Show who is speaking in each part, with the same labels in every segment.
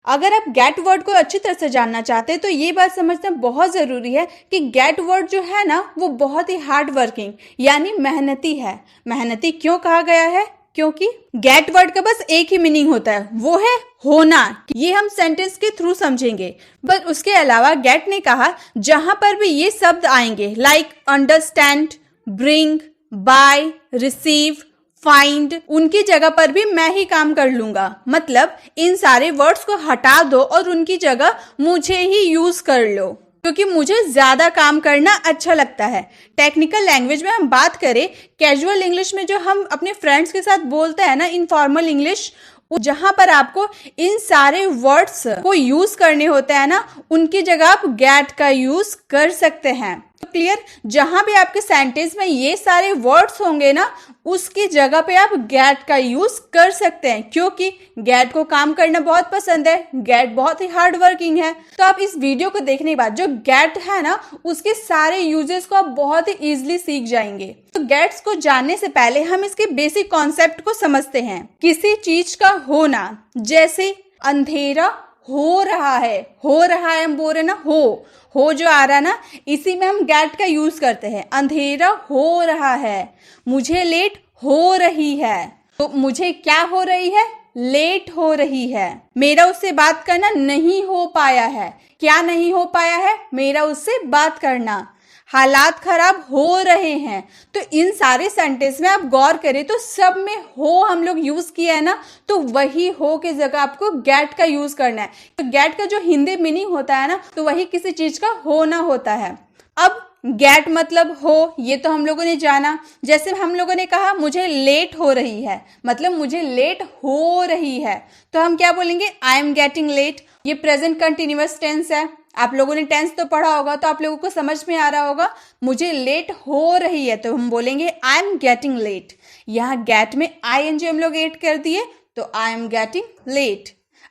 Speaker 1: अगर आप gate word को अच्छी तरह से जानना चाहते हैं तो ये बात समझना बहुत ज़रूरी है कि गेट वर्ड जो है ना वो बहुत ही हार्ड वर्किंग यानी मेहनती है। मेहनती क्यों कहा गया है? क्योंकि गेट वर्ड का बस एक ही मीनिंग होता है, वो है होना। ये हम सेंटेंस के थ्रू समझेंगे। बट उसके अलावा गेट ने कहा जहां पर भी ये शब्द आएंगे like understand, bring, buy, receive, find, उनकी जगह पर भी मैं ही काम कर लूंगा। मतलब इन सारे वर्ड्स को हटा दो और उनकी जगह मुझे ही यूज कर लो, क्योंकि मुझे ज्यादा काम करना अच्छा लगता है। टेक्निकल लैंग्वेज में हम बात करें, कैजुअल इंग्लिश में जो हम अपने फ्रेंड्स के साथ बोलते हैं ना, इनफॉर्मल इंग्लिश, जहां पर आपको इन सारे वर्ड्स को यूज करने होते हैं ना, उनकी जगह आप गेट का यूज कर सकते हैं। तो क्लियर, जहां भी आपके सेंटेंस में ये सारे वर्ड्स होंगे ना, उसकी जगह पे आप गेट का यूज कर सकते हैं, क्योंकि गेट को काम करना बहुत पसंद है। गेट बहुत ही हार्ड वर्किंग है। तो आप इस वीडियो को देखने के बाद जो गेट है ना, उसके सारे यूजेस को आप बहुत ही इजीली सीख जाएंगे। तो गेट्स को जानने से पहले हम इसके बेसिक कॉन्सेप्ट को समझते हैं। किसी चीज का होना, जैसे अंधेरा हो रहा है, हो रहा है हम बोल रहे ना, हो जो आ रहा ना, इसी में हम गेट का यूज करते हैं। अंधेरा हो रहा है, मुझे लेट हो रही है, तो मुझे क्या हो रही है? लेट हो रही है। मेरा उससे बात करना नहीं हो पाया है। क्या नहीं हो पाया है? मेरा उससे बात करना। हालात खराब हो रहे हैं। तो इन सारे सेंटेंस में आप गौर करें तो सब में हो हम लोग यूज किया है ना, तो वही हो की जगह आपको गेट का यूज करना है। तो गेट का जो हिंदी मीनिंग होता है ना, तो वही किसी चीज का होना होता है। अब गेट मतलब हो, ये तो हम लोगों ने जाना। जैसे हम लोगों ने कहा मुझे लेट हो रही है, मतलब मुझे लेट हो रही है, तो हम क्या बोलेंगे? I am getting late. ये प्रेजेंट कंटिन्यूअस टेंस है। आप लोगों ने टेंस तो पढ़ा होगा, तो आप लोगों को समझ में आ रहा होगा। मुझे लेट हो रही है, तो हम बोलेंगे आई एम गेटिंग लेट। यहाँ गेट में आईएनजी हम लोग ऐड कर दिए, तो आई एम गेटिंग लेट।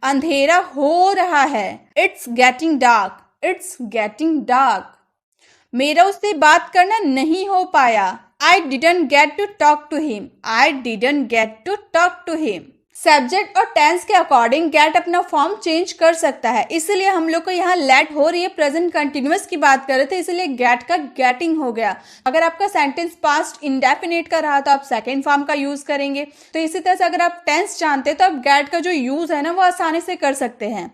Speaker 1: अंधेरा हो रहा है, it's getting dark, it's getting dark. मेरा उससे बात करना नहीं हो पाया, I didn't get to talk to him, I didn't get to talk to him. Subject और टेंस के अकॉर्डिंग गेट अपना फॉर्म चेंज कर सकता है, इसलिए हम लोग को यहाँ लेट हो रही है, प्रेजेंट कंटिन्यूअस की बात कर रहे थे, इसलिए गेट का गेटिंग हो गया। अगर आपका सेंटेंस पास्ट इंडेफिनिट का रहा तो आप सेकेंड फॉर्म का यूज करेंगे। तो इसी तरह से अगर आप टेंस जानते हैं तो आप गेट का जो यूज है ना, वो आसानी से कर सकते हैं।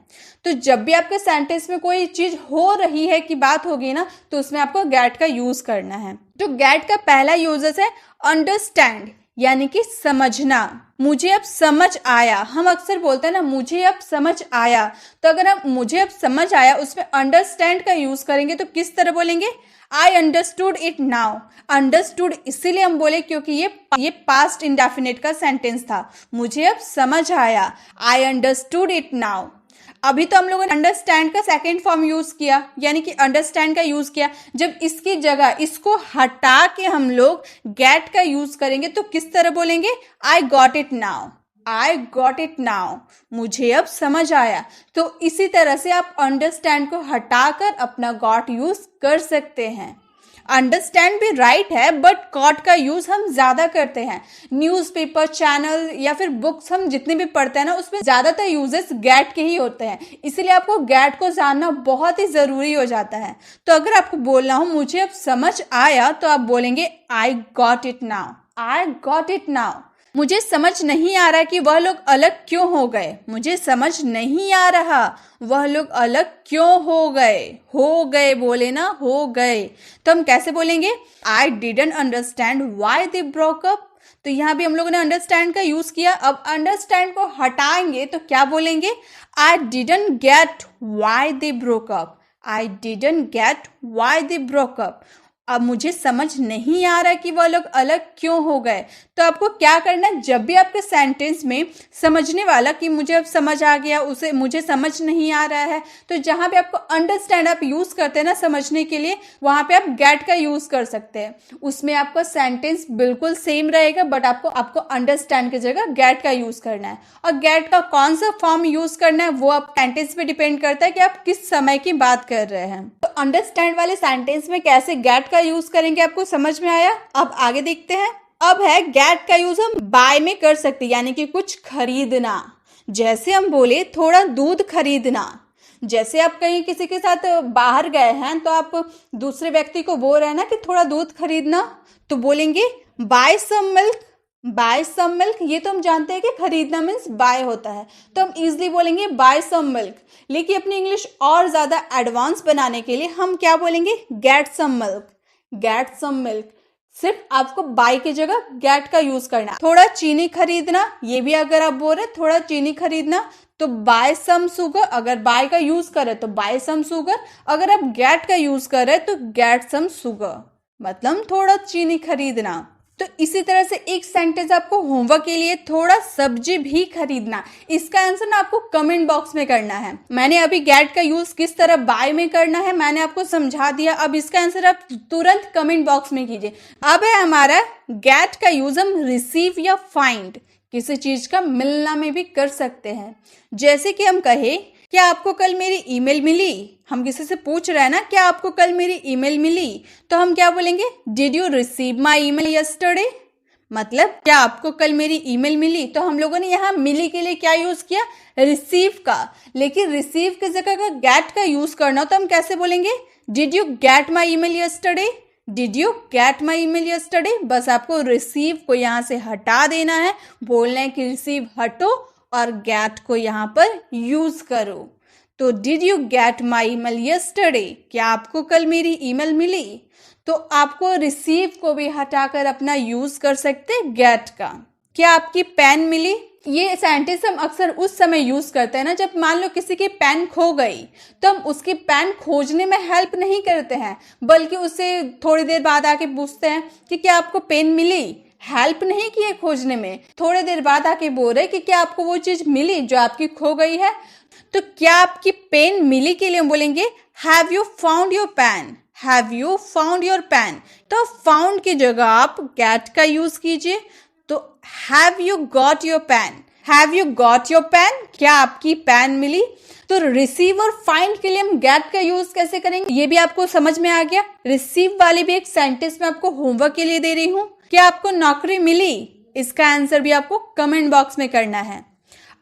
Speaker 1: तो जब भी आपके सेंटेंस में कोई चीज हो रही है की बात होगी ना, तो उसमें आपको गेट का यूज करना है। तो गेट का पहला यूजेस है अंडरस्टैंड, यानी कि समझना। मुझे अब समझ आया, हम अक्सर बोलते हैं ना मुझे अब समझ आया, तो अगर हम मुझे अब समझ आया उसमें अंडरस्टैंड का यूज करेंगे तो किस तरह बोलेंगे? I understood it now. Understood इसीलिए हम बोले क्योंकि ये पास्ट इंडेफिनिट का सेंटेंस था। मुझे अब समझ आया, आई अंडरस्टूड इट नाउ। अभी तो हम लोगों ने अंडरस्टैंड का सेकेंड फॉर्म यूज किया, यानी कि अंडरस्टैंड का यूज किया। जब इसकी जगह इसको हटा के हम लोग गेट का यूज करेंगे तो किस तरह बोलेंगे? I got it now, I got it now. मुझे अब समझ आया। तो इसी तरह से आप अंडरस्टैंड को हटाकर अपना गॉट यूज कर सकते हैं। अंडरस्टैंड भी राइट है, बट गॉट का यूज हम ज्यादा करते हैं। न्यूज़पेपर, चैनल या फिर बुक्स हम जितने भी पढ़ते हैं ना, उसमें ज्यादातर यूजेस गेट के ही होते हैं, इसीलिए आपको गेट को जानना बहुत ही जरूरी हो जाता है। तो अगर आपको बोलना हो मुझे अब समझ आया, तो आप बोलेंगे I got it now, I got it now. मुझे समझ नहीं आ रहा कि वह लोग अलग क्यों हो गए, मुझे समझ नहीं आ रहा वह लोग अलग क्यों हो गए बोले ना, हो गए। तो हम कैसे बोलेंगे? I didn't understand why they broke up. तो यहाँ भी हम लोगों ने अंडरस्टैंड का यूज किया। अब अंडरस्टैंड को हटाएंगे तो क्या बोलेंगे? आई didn't gate why they broke up, I didn't gate why they broke up. अब मुझे समझ नहीं आ रहा कि वह लोग अलग क्यों हो गए। तो आपको क्या करना है? जब भी आपके सेंटेंस में समझने वाला कि मुझे अब समझ आ गया, उसे मुझे समझ नहीं आ रहा है, तो जहां पे आपको अंडरस्टैंड आप यूज करते हैं ना समझने के लिए, वहां पे आप गेट का यूज कर सकते हैं। उसमें आपका सेंटेंस बिल्कुल सेम रहेगा, बट आपको अंडरस्टैंड की जगह गेट का यूज करना है। और गेट का कौन सा फॉर्म यूज करना है वो आप सेंटेंस पे डिपेंड करता है कि आप किस समय की बात कर रहे हैं। तो अंडरस्टैंड वाले सेंटेंस में कैसे गेट का यूज करेंगे आपको समझ में आया। अब आगे देखते हैं। अब है गेट का यूज हम बाय में कर सकते हैं, यानी कि कुछ खरीदना। जैसे हम बोले थोड़ा दूध खरीदना, जैसे आप कहीं किसी के साथ बाहर गए हैं तो आप दूसरे व्यक्ति को बोल रहे हैं ना कि थोड़ा दूध खरीदना, तो बोलेंगे buy some milk. Buy some milk, ये तो हम जानते हैं कि खरीदना मीन्स बाय होता है, तो हम इजिली बोलेंगे बाय सम मिल्क। लेकिन अपनी इंग्लिश और ज़्यादा एडवांस बनाने के लिए हम क्या बोलेंगे, get some milk. Get some milk, सिर्फ आपको बाय की जगह गेट का यूज करना है। थोड़ा चीनी खरीदना, ये भी अगर आप बोल रहे थोड़ा चीनी खरीदना तो बाय सम शुगर, अगर बाय का यूज करें तो बाय सम शुगर, अगर आप गेट का यूज करें तो गेट सम शुगर, मतलब थोड़ा चीनी खरीदना। तो इसी तरह से एक सेंटेंस आपको होमवर्क के लिए, थोड़ा सब्जी भी खरीदना, इसका आंसर ना आपको कमेंट बॉक्स में करना है। मैंने अभी गेट का यूज किस तरह बाय में करना है मैंने आपको समझा दिया, अब इसका आंसर आप तुरंत कमेंट बॉक्स में कीजिए। अब है हमारा गेट का यूज हम रिसीव या फाइंड, किसी चीज का मिलना में भी कर सकते हैं। जैसे कि हम कहे क्या आपको कल मेरी ईमेल मिली, हम किसी से पूछ रहे हैं ना क्या आपको कल मेरी ईमेल मिली, तो हम क्या बोलेंगे, did you receive my email yesterday, मतलब क्या आपको कल मेरी ईमेल मिली। तो हम लोगों ने यहाँ मिली के लिए क्या यूज किया, रिसीव का। लेकिन रिसीव की जगह अगर गेट का यूज करना हो तो हम कैसे बोलेंगे, did you get my email yesterday, did you get my email yesterday. बस आपको रिसीव को यहाँ से हटा देना है, बोलना है कि रिसीव हटो और गेट को यहाँ पर यूज करो। तो did you get my email yesterday, क्या आपको कल मेरी ईमेल मिली। तो आपको रिसीव को भी हटाकर अपना यूज कर सकते गेट का। क्या आपकी पेन मिली, ये सेंटेंस हम अक्सर उस समय यूज करते हैं ना जब मान लो किसी की पेन खो गई, तो हम उसकी पेन खोजने में हेल्प नहीं करते हैं, बल्कि उससे थोड़ी देर बाद आके पूछते हैं कि क्या आपको पेन मिली। हेल्प नहीं किए खोजने में, थोड़ी देर बाद आके बोल रहे कि क्या आपको वो चीज मिली जो आपकी खो गई है। तो क्या आपकी पेन मिली के लिए हम बोलेंगे have you found your pen, have you found your pen. तो फाउंड की जगह आप गेट का यूज कीजिए, तो have you got your pen, have you got your pen, क्या आपकी पेन मिली। तो रिसीव और फाइंड के लिए हम गेट का यूज कैसे करेंगे, ये भी आपको समझ में आ गया। रिसीव वाली भी एक सेंटेंस में आपको होमवर्क के लिए दे रही हूं। क्या आपको नौकरी मिली, इसका आंसर भी आपको कमेंट बॉक्स में करना है।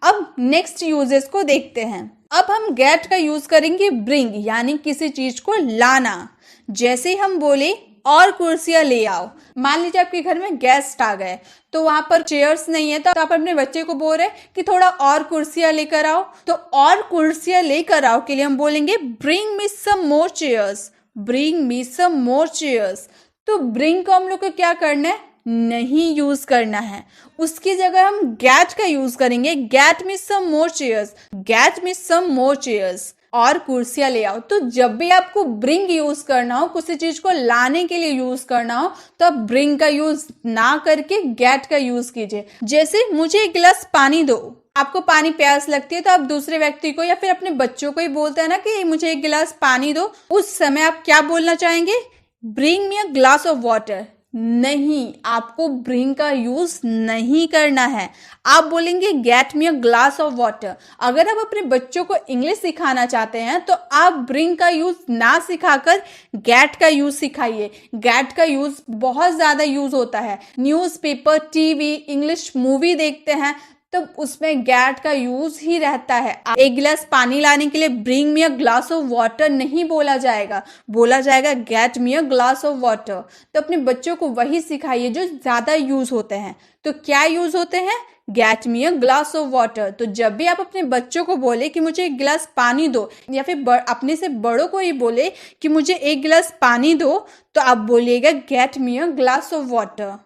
Speaker 1: अब नेक्स्ट यूजेस को देखते हैं। अब हम गेट का यूज करेंगे ब्रिंग, यानी किसी चीज को लाना। जैसे हम बोले और कुर्सियां ले आओ, मान लीजिए आपके घर में गेस्ट आ गए तो वहां पर चेयर्स नहीं है, तो आप अपने बच्चे को बोल रहे कि थोड़ा और कुर्सियां लेकर आओ। तो और कुर्सियां लेकर आओ के लिए हम बोलेंगे ब्रिंग मी सम मोर चेयर्स, ब्रिंग मी सम मोर चेयर्स। तो ब्रिंग को हम लोग को क्या करना है, नहीं यूज करना है, उसकी जगह हम गेट का यूज करेंगे। गेट मी सम मोर चेयर्स, गेट मी सम मोर चेयर्स, और कुर्सियां ले आओ। तो जब भी आपको ब्रिंग यूज करना हो, किसी चीज को लाने के लिए यूज करना हो, तो आप ब्रिंग का यूज ना करके गेट का यूज कीजिए। जैसे मुझे एक गिलास पानी दो, आपको पानी प्यास लगती है तो आप दूसरे व्यक्ति को या फिर अपने बच्चों को ही बोलते हैं ना कि मुझे एक गिलास पानी दो, उस समय आप क्या बोलना चाहेंगे, bring me a glass of water. नहीं, आपको ब्रिंग का यूज नहीं करना है, आप बोलेंगे get me a glass of water. अगर आप अपने बच्चों को इंग्लिश सिखाना चाहते हैं तो आप ब्रिंग का यूज ना सिखाकर गेट का यूज सिखाइए। गेट का यूज बहुत ज्यादा यूज होता है, न्यूज़पेपर, टीवी, इंग्लिश मूवी देखते हैं तो उसमें गेट का यूज ही रहता है। एक गिलास पानी लाने के लिए bring me a glass of water नहीं बोला जाएगा, बोला जाएगा get me a glass of water. तो अपने बच्चों को वही सिखाइए जो ज्यादा यूज होते हैं। तो क्या यूज होते हैं, get me a glass of water. तो जब भी आप अपने बच्चों को बोले कि मुझे एक गिलास पानी दो, या फिर अपने से बड़ों को ही बोले कि मुझे एक गिलास पानी दो, तो आप बोलिएगा get me a glass of water.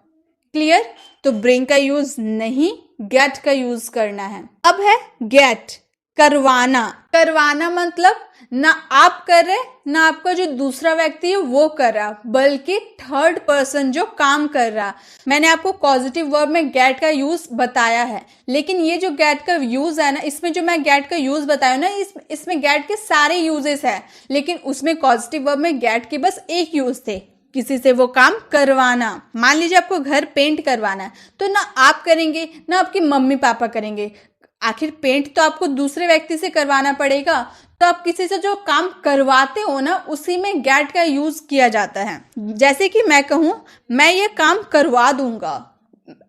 Speaker 1: Clear. तो ब्रिंग का यूज नहीं, गेट का यूज करना है। अब है गेट, करवाना। करवाना मतलब ना आप कर रहे ना आपका जो दूसरा व्यक्ति है वो कर रहा, बल्कि थर्ड पर्सन जो काम कर रहा। मैंने आपको पॉजिटिव वर्ब में गेट का यूज बताया है, लेकिन ये जो गेट का यूज है ना, इसमें जो मैं गेट का यूज बताया ना, इसमें गेट के सारे यूजेस है, लेकिन उसमें पॉजिटिव वर्ब में गेट के बस एक यूज थे, किसी से वो काम करवाना। मान लीजिए आपको घर पेंट करवाना है, तो ना आप करेंगे ना आपके मम्मी पापा करेंगे, आखिर पेंट तो आपको दूसरे व्यक्ति से करवाना पड़ेगा। तो आप किसी से जो काम करवाते हो ना, उसी में गेट का यूज किया जाता है। जैसे कि मैं कहूँ मैं ये काम करवा दूंगा,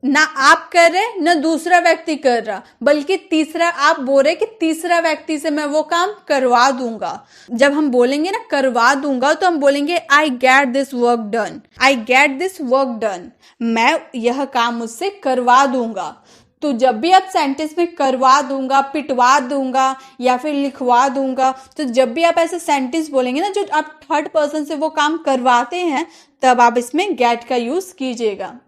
Speaker 1: ना आप कर रहे ना दूसरा व्यक्ति कर रहा, बल्कि तीसरा आप बोल रहे कि तीसरा व्यक्ति से मैं वो काम करवा दूंगा। जब हम बोलेंगे ना करवा दूंगा तो हम बोलेंगे I get this work done, I get this work done, मैं यह काम मुझसे करवा दूंगा। तो जब भी आप सेंटेंस में करवा दूंगा, पिटवा दूंगा या फिर लिखवा दूंगा, तो जब भी आप ऐसे सेंटेंस बोलेंगे ना जो आप थर्ड पर्सन से वो काम करवाते हैं, तब आप इसमें गेट का यूज कीजिएगा।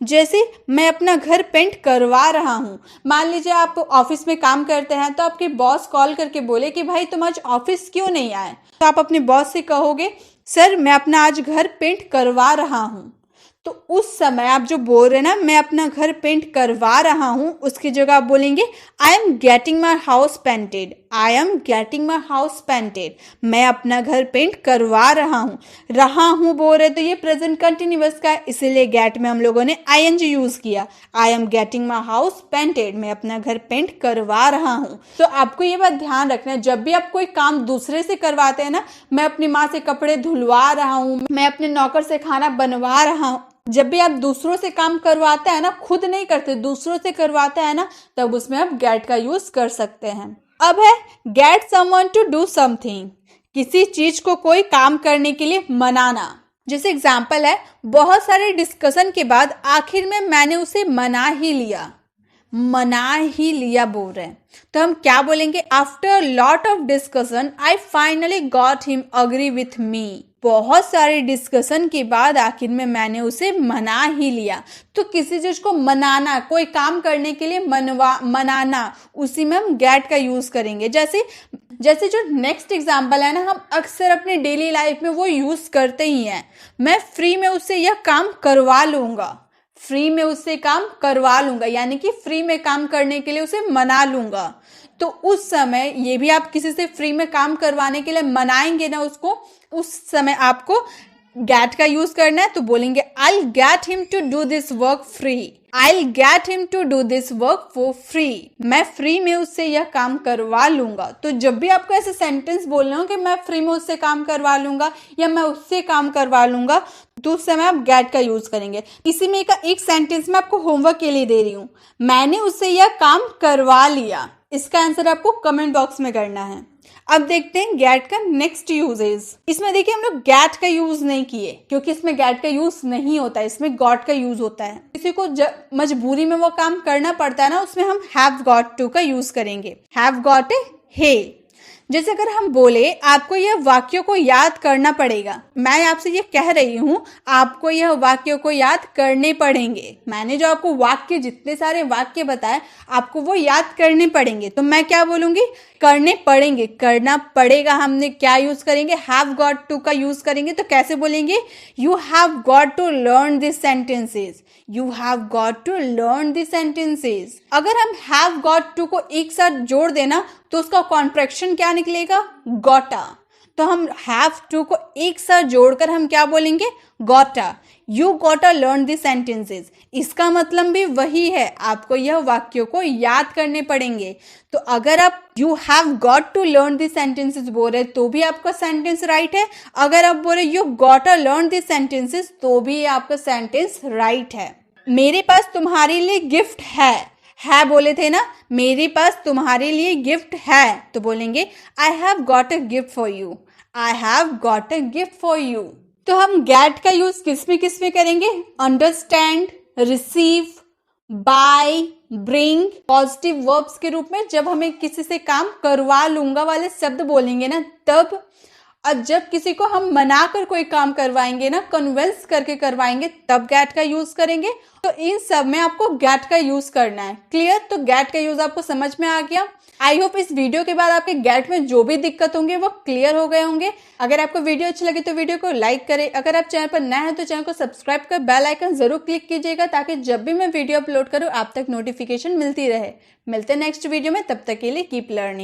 Speaker 1: जैसे मैं अपना घर पेंट करवा रहा हूँ। मान लीजिए आप ऑफिस में काम करते हैं तो आपके बॉस कॉल करके बोले कि भाई तुम आज ऑफिस क्यों नहीं आए, तो आप अपने बॉस से कहोगे सर मैं अपना आज घर पेंट करवा रहा हूँ। तो उस समय आप जो बोल रहे हैं ना मैं अपना घर पेंट करवा रहा हूँ, उसकी जगह आप बोलेंगे I am getting my house painted, I am getting my house painted, मैं अपना घर पेंट करवा रहा हूँ बोल रहे तो ये प्रेजेंट कंटिन्यूअस का है, इसीलिए गेट में हम लोगों ने ING यूज किया। आई am getting my house painted, मैं अपना घर पेंट करवा रहा हूँ। तो आपको ये बात ध्यान रखना है, जब भी आप कोई काम दूसरे से करवाते हैं ना, मैं अपनी माँ से कपड़े धुलवा रहा हूँ, मैं अपने नौकर से खाना बनवा रहा हूँ, जब भी आप दूसरों से काम करवाते हैं ना, खुद नहीं करते दूसरों से करवाते हैं ना, तब उसमें आप गेट का यूज कर सकते हैं। अब है get someone to do something, किसी चीज को कोई काम करने के लिए मनाना। जैसे एग्जाम्पल है, बहुत सारे डिस्कशन के बाद आखिर में मैंने उसे मना ही लिया बोल रहे हैं, तो हम क्या बोलेंगे, after lot of discussion I finally got him agree with me. बहुत सारे डिस्कशन के बाद आखिर में मैंने उसे मना ही लिया। तो किसी चीज को मनाना, कोई काम करने के लिए मनाना, उसी में हम गेट का यूज करेंगे। जैसे जो नेक्स्ट एग्जाम्पल है ना, हम अक्सर अपने डेली लाइफ में वो यूज करते ही हैं, मैं फ्री में उससे यह काम करवा लूंगा, फ्री में उससे काम करवा लूंगा, यानी कि फ्री में काम करने के लिए उसे मना लूंगा। तो उस समय ये भी आप किसी से फ्री में काम करवाने के लिए मनाएंगे ना उसको, उस समय आपको गेट का यूज करना है। तो बोलेंगे I get him to do this work free, I get him to do this work for free, मैं फ्री में उससे यह काम करवा लूंगा। तो जब भी आपको ऐसे सेंटेंस बोलना हो कि मैं फ्री में उससे काम करवा लूंगा या मैं उससे काम करवा लूंगा, तो उस समय आप गेट का यूज करेंगे। इसी में एक सेंटेंस में आपको होमवर्क के लिए दे रही हूँ, मैंने उससे यह काम करवा लिया। इसका आंसर आपको कमेंट बॉक्स में करना है। अब देखते हैं गेट का नेक्स्ट यूजेज। इसमें देखिए हम लोग गेट का यूज नहीं किए, क्योंकि इसमें गेट का यूज नहीं होता है, इसमें गॉट का यूज होता है। किसी को मजबूरी में वो काम करना पड़ता है ना, उसमें हम हैव गॉट टू का यूज करेंगे, हैव गॉट ए हे। जैसे अगर हम बोले आपको यह वाक्यों को याद करना पड़ेगा, मैं आपसे ये कह रही हूँ आपको यह वाक्यों को याद करने पड़ेंगे, मैंने जो आपको वाक्य जितने सारे वाक्य बताए आपको वो याद करने पड़ेंगे, तो मैं क्या बोलूंगी, करने पड़ेंगे, करना पड़ेगा। हमने क्या यूज करेंगे, हैव गॉट टू का यूज करेंगे। तो कैसे बोलेंगे, you have got to learn this sentences, you have got to learn this sentences. अगर हम हैव गॉट टू को एक साथ जोड़ देना तो उसका कॉन्ट्रैक्शन क्या निकलेगा, गॉटा। तो हम हैव टू को एक साथ जोड़कर हम क्या बोलेंगे, गॉटा, यू गॉटा लर्न दिस सेंटेंसेस। इसका मतलब भी वही है, आपको यह वाक्यों को याद करने पड़ेंगे। तो अगर आप you have got to learn this sentences बोल रहे तो भी आपका सेंटेंस राइट है, अगर आप बोल रहे यू गॉटा लर्न दिस सेंटेंसेस तो भी आपका सेंटेंस राइट है। मेरे पास तुम्हारे लिए गिफ्ट है बोले थे ना, मेरे पास तुम्हारे लिए गिफ्ट है, तो बोलेंगे I have got a gift for you, I have got a gift for you. तो हम गेट का यूज किस में करेंगे, understand, receive, buy, bring, positive verbs के रूप में। जब हमें किसी से काम करवा लूंगा वाले शब्द बोलेंगे ना तब, और जब किसी को हम मनाकर कोई काम करवाएंगे ना, कन्विंस करके करवाएंगे, तब गेट का यूज करेंगे। तो इन सब में आपको गेट का यूज करना है। क्लियर? तो गेट का यूज आपको समझ में आ गया। आई होप इस वीडियो के बाद आपके गेट में जो भी दिक्कत होंगे वो क्लियर हो गए होंगे। अगर आपको वीडियो अच्छी लगे तो वीडियो को लाइक करें, अगर आप चैनल पर नए हैं तो चैनल को सब्सक्राइब कर बेल आइकन जरूर क्लिक कीजिएगा, ताकि जब भी मैं वीडियो अपलोड करूं आप तक नोटिफिकेशन मिलती रहे। मिलते हैं नेक्स्ट वीडियो में, तब तक के लिए कीप लर्निंग।